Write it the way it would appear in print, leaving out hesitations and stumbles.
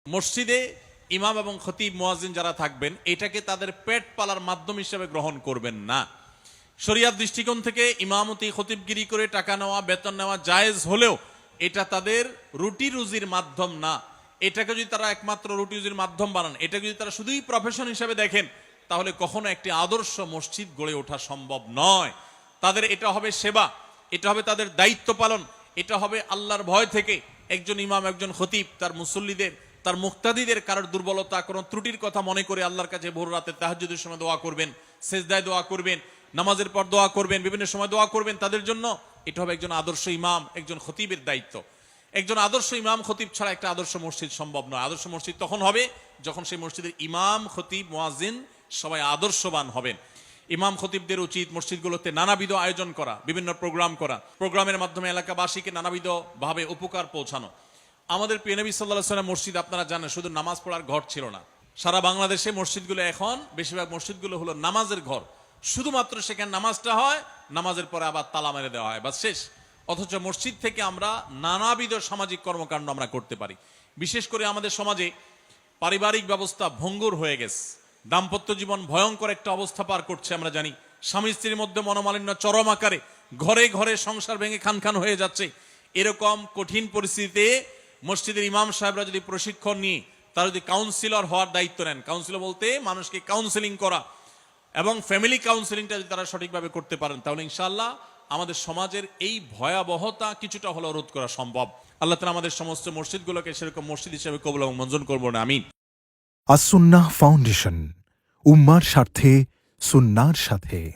মসজিদে ইমাম এবং খতিব মুয়াজ্জিন যারা থাকবেন, এটাকে তাদের পেট পালার মাধ্যম হিসেবে গ্রহণ করবেন না। শরিয়াত দৃষ্টিকোণ থেকে ইমামতি খতিবগিরি করে টাকা নেওয়া, বেতন নেওয়া জায়েজ হলেও এটা তাদের রুটি রুজির মাধ্যম না। এটাকে যদি তারা একমাত্র রুটি রুজির মাধ্যম বানান, এটাকে যদি তারা শুধুই প্রফেশন হিসেবে দেখেন, তাহলে কখনো একটি আদর্শ মসজিদ গড়ে ওঠা সম্ভব নয়। তাদের এটা হবে সেবা, এটা হবে তাদের দায়িত্ব পালন, এটা হবে আল্লাহর ভয় থেকে একজন ইমাম, একজন খতিব তার মুসল্লিদের, তার মুক্তাদিদের কারোর দুর্বলতা, কোনো ত্রুটির কথা মনে করে আল্লাহর কাছে ভোর রাতে তাহাজ্জুদের সময় দোয়া করবেন, সেজদায় দোয়া করবেন, নামাজের পর দোয়া করবেন, বিভিন্ন সময় দোয়া করবেন তাদের জন্য। এটা হবে একজন আদর্শ ইমাম, একজন খতিবের দায়িত্ব। একজন আদর্শ ইমাম খতিব ছাড়া একটা আদর্শ মসজিদ সম্ভব নয়। আদর্শ মসজিদ তখন হবে যখন সেই মসজিদের ইমাম, খতিব, মুয়াজ্জিন সবাই আদর্শবান হবেন। ইমাম খতিবদের উচিত মসজিদগুলোতে নানাবিধ আয়োজন করা, বিভিন্ন প্রোগ্রাম করা, প্রোগ্রামের মাধ্যমে এলাকাবাসীকে নানাবিধ ভাবে উপকার পৌঁছানো। আমাদের প্রিয় নবী সাল্লাল্লাহু আলাইহি ওয়াসাল্লাম মসজিদ আপনারা জানেন শুধু নামাজ পড়ার ঘর ছিল না। সারা বাংলাদেশে মসজিদগুলো এখন বেশিরভাগ মসজিদগুলো হলো নামাজের ঘর। শুধুমাত্র সেখানে নামাজটা হয়, নামাজের পরে আবার তালা মেরে দেওয়া হয়, বাস শেষ। অথচ মসজিদ থেকে আমরা নানাবিধ সামাজিক কর্মকাণ্ড আমরা করতে পারি। বিশেষ করে আমাদের সমাজে পারিবারিক ব্যবস্থা ভঙ্গুর হয়ে গেছে, দাম্পত্য জীবন ভয়ঙ্কর একটা অবস্থা পার করছে। আমরা জানি স্বামী স্ত্রীর মধ্যে মনোমালিন্য চরম আকারে, ঘরে ঘরে সংসার ভেঙে খান খান হয়ে যাচ্ছে। এরকম কঠিন পরিস্থিতিতে মসজিদের ইমাম সাহেবরা যদি প্রশিক্ষণ নিয়ে তারা যদি কাউন্সিলর হওয়ার দায়িত্ব নেন, কাউন্সিলর বলতে মানুষকে কাউন্সেলিং করা, এবং ফ্যামিলি কাউন্সেলিংটা যদি তারা সঠিকভাবে করতে পারেন, তাহলে ইনশাআল্লাহ আমাদের সমাজের এই ভয়াবহতা কিছুটা হলেও রোধ করা সম্ভব। আল্লাহ তাআলা আমাদের সমস্ত মসজিদগুলোকে সেরকম মসজিদ হিসেবে কবুল এবং মঞ্জুর করবেন, আমিন। আস-সুন্নাহ ফাউন্ডেশন, উম্মার স্বার্থে সুন্নাহর সাথে।